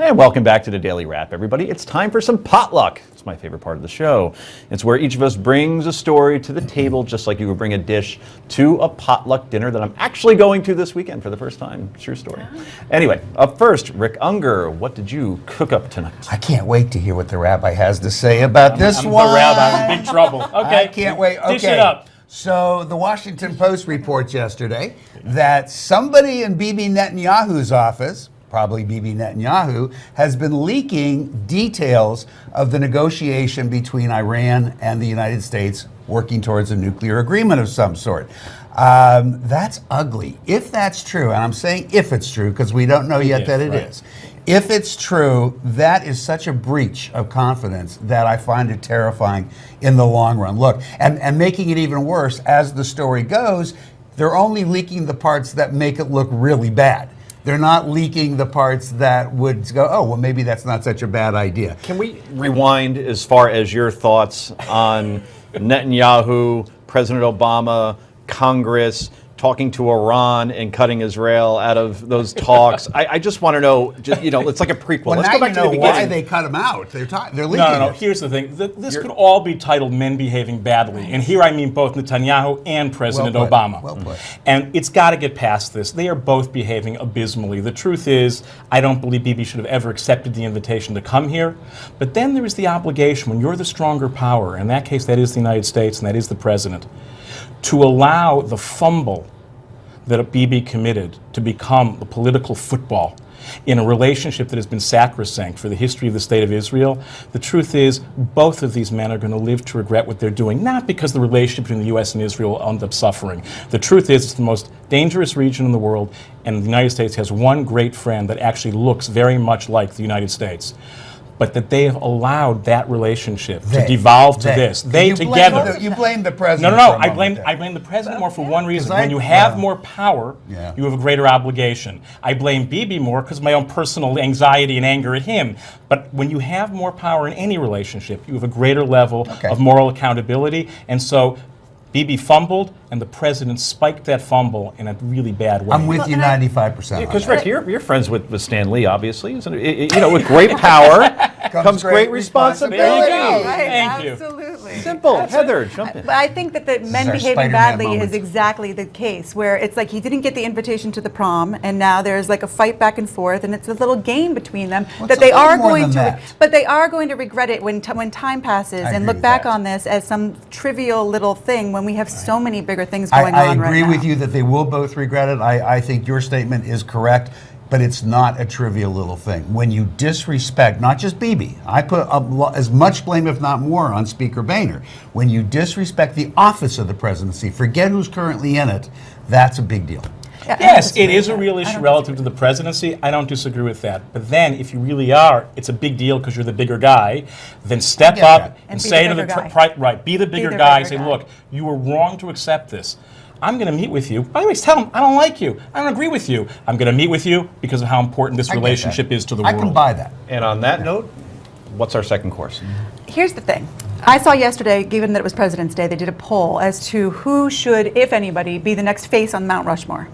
And welcome back to the Daily Wrap, everybody. It's time for some potluck. It's my favorite part of the show. It's where each of us brings a story to the table, just like you would bring a dish to a potluck dinner that I'm actually going to this weekend for the first time. True story. Anyway, up first, Rick Unger, what did you cook up tonight? I can't wait to hear what the rabbi has to say about this one. The rabbi, I'm in big trouble. Okay. I can't wait. Okay. Dish it up. So the Washington Post reports yesterday that somebody in Bibi Netanyahu's office, probably Bibi Netanyahu, has been leaking details of the negotiation between Iran and the United States working towards a nuclear agreement of some sort. That's ugly. If that's true, and I'm saying if it's true because we don't know yet that it is. If it's true, that is such a breach of confidence that I find it terrifying in the long run. Look, and making it even worse, as the story goes, they're only leaking the parts that make it look really bad. They're not leaking the parts that would go, oh, well, maybe that's not such a bad idea. Can we rewind as far as your thoughts on Netanyahu, President Obama, Congress, talking to Iran and cutting Israel out of those talks? I just want to know, it's like a prequel. Well, Let's now go back you to know the beginning. why they cut them out. They're leaking No. it. Here's the thing. This could all be titled Men Behaving Badly. And here I mean both Netanyahu and President Well put. Obama. Well put. And it's got to get past this. They are both behaving abysmally. The truth is, I don't believe Bibi should have ever accepted the invitation to come here. But then there is the obligation, when you're the stronger power, in that case that is the United States and that is the president, to allow the fumble that Bibi committed to become the political football in a relationship that has been sacrosanct for the history of the state of Israel. The truth is, both of these men are going to live to regret what they're doing, not because the relationship between the U.S. and Israel will end up suffering. The truth is, it's the most dangerous region in the world, and the United States has one great friend that actually looks very much like the United States. But that they have allowed that relationship to devolve to this. They together. You blame the president. No. I blame the president more for one reason. When you have more power, you have a greater obligation. I blame Bibi more because of my own personal anxiety and anger at him. But when you have more power in any relationship, you have a greater level of moral accountability. And so Bibi fumbled, and the president spiked that fumble in a really bad way. I'm with you 95%. Because Rick, you're friends with Stan Lee, obviously, isn't it? With great power comes great responsibility. There you go. Right, Thank you. absolutely. Simple. Heather, jump in. But I think that the men our behaving Spider-Man badly moment. is exactly the case, where it's like he didn't get the invitation to the prom, and now there's like a fight back and forth, and it's a little game between them Well, that it's they a little are more going than to, that. but they are going to regret it when time passes I and agree look with back that. on this as some trivial little thing when we have so many bigger things going I on right agree now. with you that they will both regret it. I think your statement is correct, but it's not a trivial little thing. When you disrespect, not just Bibi, I put as much blame, if not more, on Speaker Boehner. When you disrespect the office of the presidency, forget who's currently in it, that's a big deal. Yeah, I Yes, don't it is a disagree real with that. I issue don't relative to the presidency. I don't disagree with that. But then, if you really are, it's a big deal because you're the bigger guy, then step get up that. and And be say the to the bigger guy. right, be the bigger the guy. bigger Say, guy. look, you were wrong to accept this. I'm going to meet with you. By the way, tell them I don't like you. I don't agree with you. I'm going to meet with you because of how important this I get that. relationship is to the I world. can buy that. And on that note, what's our second course? Here's the thing. I saw yesterday, given that it was President's Day, they did a poll as to who should, if anybody, be the next face on Mount Rushmore.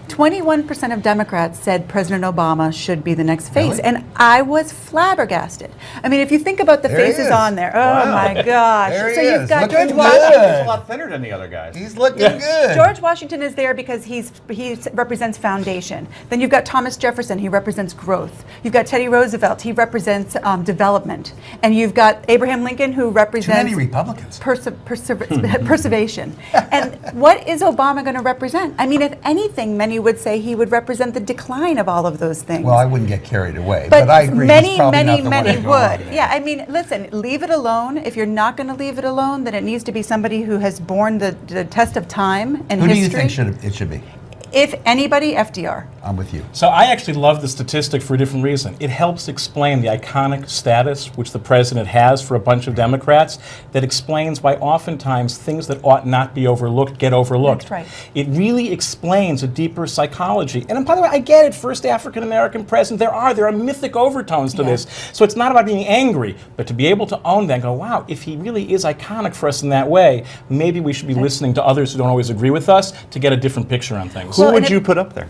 21% of Democrats said President Obama should be the next face, Really? and I was flabbergasted. I mean, if you think about the There he faces is. on there, oh Wow. my gosh! There he So you've is, got looking George good. Washington. He's a lot thinner than the other guys. He's looking good. George Washington is there because he represents foundation. Then you've got Thomas Jefferson, he represents growth. You've got Teddy Roosevelt, he represents development. And you've got Abraham Lincoln, who Too represents many Republicans. preservation. And what is Obama going to represent? I mean, if anything, many would say he would represent the decline of all of those things. Well, I wouldn't get carried away, but I agree. many, he's probably many, not the one many to go would. on. Yeah, I mean, listen, leave it alone. If you're not going to leave it alone, then it needs to be somebody who has borne the test of time and Who do history. you think it should be? If anybody, FDR. I'm with you. So I actually love the statistic for a different reason. It helps explain the iconic status which the president has for a bunch of Democrats that explains why oftentimes things that ought not be overlooked get overlooked. That's right. It really explains a deeper psychology. And by the way, I get it, first African-American president, there are mythic overtones to this. So it's not about being angry, but to be able to own that and go, wow, if he really is iconic for us in that way, maybe we should be listening to others who don't always agree with us to get a different picture on things. Who Well, would and you it- put up there?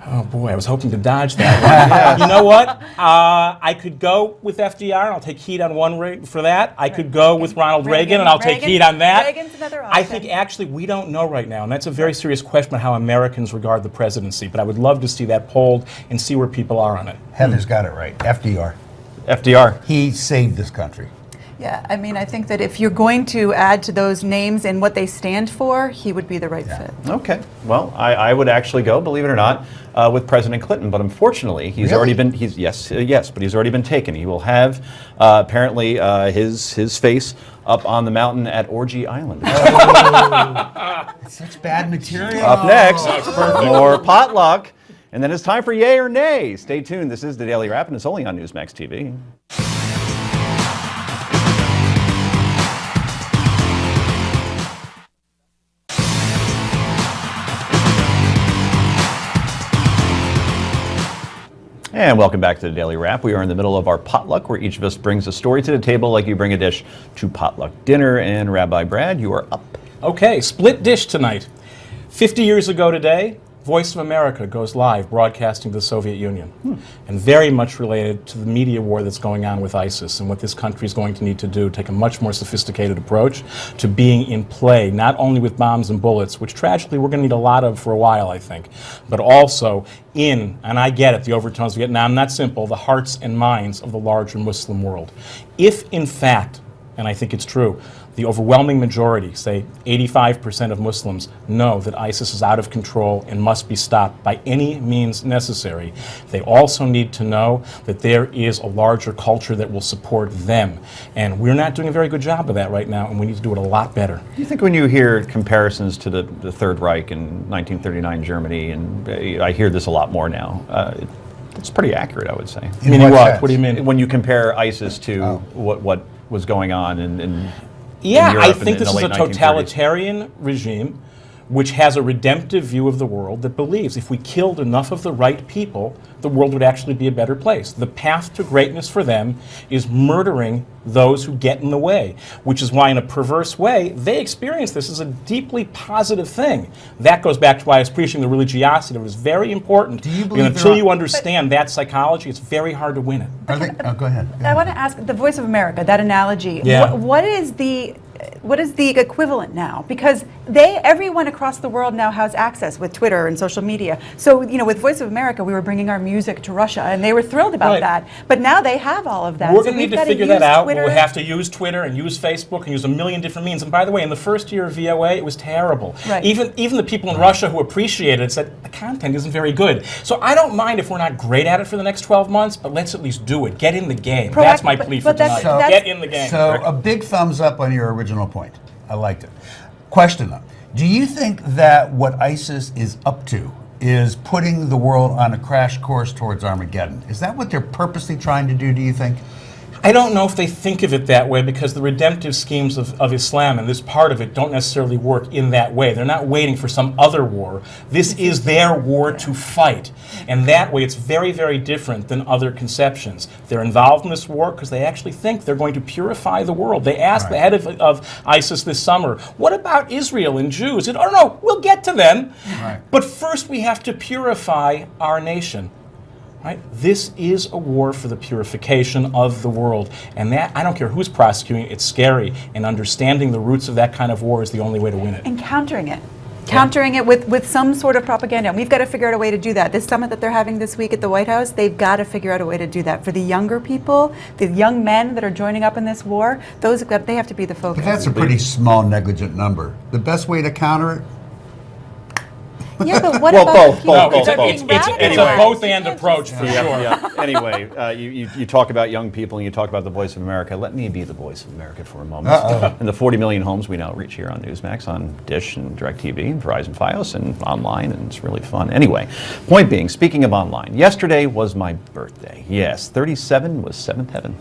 Oh boy, I was hoping to dodge that one. You know what? I could go with FDR, and I'll take heat on for that. I could go with Ronald Reagan, and I'll take heat on that. Reagan's another I option. think actually we don't know right now, and that's a very serious question about how Americans regard the presidency. But I would love to see that polled and see where people are on it. Heather's got it right. FDR. FDR. He saved this country. Yeah, I mean, I think that if you're going to add to those names and what they stand for, he would be the right fit. Okay. Well, I would actually go, believe it or not, with President Clinton, but unfortunately, he's Really? already been. Yes, but he's already been taken. He will have apparently his face up on the mountain at Orgy Island. It's such bad material. Up next, more potluck, and then it's time for yay or nay. Stay tuned. This is the Daily Wrap, and it's only on Newsmax TV. And welcome back to the Daily Wrap. We are in the middle of our potluck, where each of us brings a story to the table like you bring a dish to potluck dinner. And Rabbi Brad, you are up. Okay, split dish tonight. 50 years ago today, Voice of America goes live broadcasting to the Soviet Union. And very much related to the media war that's going on with ISIS and what this country is going to need to do, take a much more sophisticated approach to being in play, not only with bombs and bullets, which tragically we're going to need a lot of for a while, I think, but also in, and I get it, the overtones of Vietnam, not simple, the hearts and minds of the larger Muslim world. If in fact, and I think it's true, the overwhelming majority, say 85% of Muslims, know that ISIS is out of control and must be stopped by any means necessary. They also need to know that there is a larger culture that will support them. And we're not doing a very good job of that right now, and we need to do it a lot better. Do you think when you hear comparisons to the Third Reich in 1939 Germany, and I hear this a lot more now, it's pretty accurate, I would say. Meaning what what? sense? What do you mean? When you compare ISIS to what was going on in Yeah, Europe I in think the this is a late 1930s. totalitarian regime which has a redemptive view of the world that believes if we killed enough of the right people, the world would actually be a better place. The path to greatness for them is murdering those who get in the way, which is why in a perverse way, they experience this as a deeply positive thing. That goes back to why I was preaching the religiosity. It was very important. Do you because believe until there are- you understand that psychology, it's very hard to win it. Are they, go ahead. I want to ask the Voice of America, that analogy. Yeah. What is the equivalent now? Because everyone across the world now has access with Twitter and social media. So, with Voice of America, we were bringing our music to Russia, and they were thrilled about Right. that. But now they have all of that. We're So going to need we've to gotta figure that use out. Twitter. We'll have to use Twitter and use Facebook and use a million different means. And by the way, in the first year of VOA, it was terrible. Right. Even the people in Russia who appreciated it said the content isn't very good. So I don't mind if we're not great at it for the next 12 months, but let's at least do it. Get in the game. That's my plea for but that's- tonight. that's- Get in the game. So a big thumbs up on your original point. I liked it. Question though, do you think that what ISIS is up to is putting the world on a crash course towards Armageddon? Is that what they're purposely trying to do you think? I don't know if they think of it that way because the redemptive schemes of Islam and this part of it don't necessarily work in that way. They're not waiting for some other war. This is their war to fight. And that way it's very, very different than other conceptions. They're involved in this war because they actually think they're going to purify the world. They asked the head of ISIS this summer, what about Israel and Jews? And, oh no, we'll get to them. Right. But first we have to purify our nation. Right? This is a war for the purification of the world. And that, I don't care who's prosecuting it, it's scary. And understanding the roots of that kind of war is the only way to win it. And countering it. Countering it with some sort of propaganda. And we've got to figure out a way to do that. This summit that they're having this week at the White House, they've got to figure out a way to do that. For the younger people, the young men that are joining up in this war, they have to be the focus. But that's a pretty small, negligent number. The best way to counter it? Yeah, but what Well, about both, the people both, that both, are both. being It's a radicalized? both and You can't approach just for say- sure. Yeah. Anyway, you talk about young people and you talk about the Voice of America. Let me be the Voice of America for a moment. And the 40 million homes we now reach here on Newsmax, on Dish and DirecTV and Verizon Fios and online, and it's really fun. Anyway, point being, speaking of online, yesterday was my birthday. Yes, 37 was seventh heaven.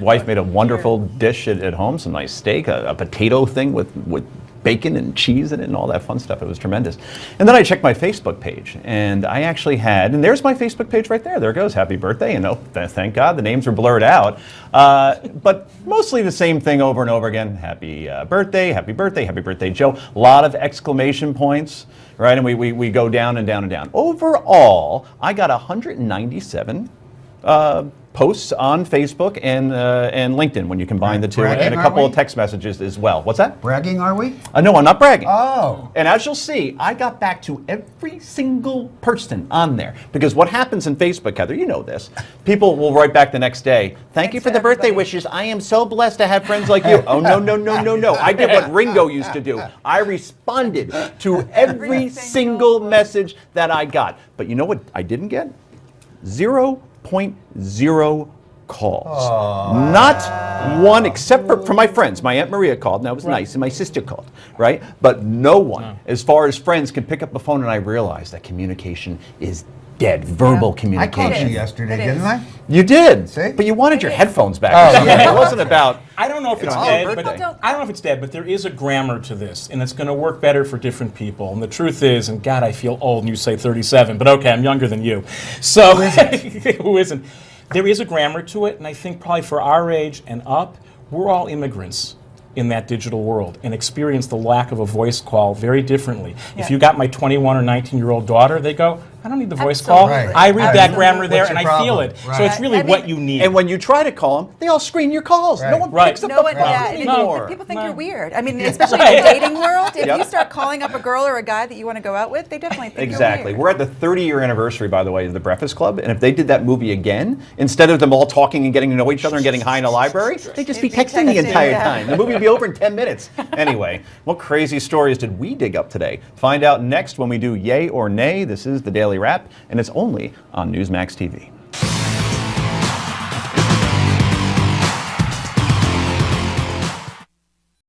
Wife made a wonderful dish at home, some nice steak, a potato thing with bacon and cheese in it and all that fun stuff. It was tremendous. And then I checked my Facebook page, and I actually had, and there's my Facebook page right there. There it goes, happy birthday. And thank God the names were blurred out. But mostly the same thing over and over again. Happy birthday, happy birthday, happy birthday, Joe. A lot of exclamation points, right? And we go down and down and down. Overall, I got 197 posts on Facebook and LinkedIn when you combine the two, Bragging, and a are couple we? of text messages as well. What's that? Bragging, are we? No, I'm not bragging. Oh. And as you'll see, I got back to every single person on there. Because what happens in Facebook, Heather, you know this, people will write back the next day, thank you Thanks for to the birthday everybody. wishes. I am so blessed to have friends like you. Oh, no, no, no, no, no. I did what Ringo used to do. I responded to every single message that I got. But you know what I didn't get? 0.0 calls. Not one, except for my friends. My Aunt Maria called, and that was nice, and my sister called, right? But no one, as far as friends, can pick up the phone, and I realized that communication is dead. Verbal I called communication. you yesterday, It is. didn't I? You did, See? but you wanted your headphones back. Oh, or something. yeah. It wasn't about. I don't know if it's know, dead, birthday. but I don't know if it's dead, but there is a grammar to this, and it's going to work better for different people. And the truth is, and God, I feel old, and you say 37, but okay, I'm younger than you. So who isn't? There is a grammar to it, and I think probably for our age and up, we're all immigrants in that digital world and experience the lack of a voice call very differently. Yeah. If you got my 21 or 19-year-old daughter, they go, I don't need the voice call. Absolutely. I read that Absolutely. grammar there What's and your I feel problem? it. Right. So it's really I mean- what you need. And when you try to call them, they all screen your calls. No Right. one Right. picks up No the one, phone yeah, and anymore. people think No. you're weird. I mean, especially in the dating world, if Yep. you start calling up a girl or a guy that you want to go out with, they definitely think Exactly. you're We're weird. at the 30-year anniversary, by the way, of The Breakfast Club, and if they did that movie again, instead of them all talking and getting to know each other and getting high in a library, they'd just be They'd be texting the texting, entire yeah. time. The movie would be over in 10 minutes. Anyway, what crazy stories did we dig up today? Find out next when we do Yay or Nay. This is The Daily Wrap, and it's only on Newsmax TV.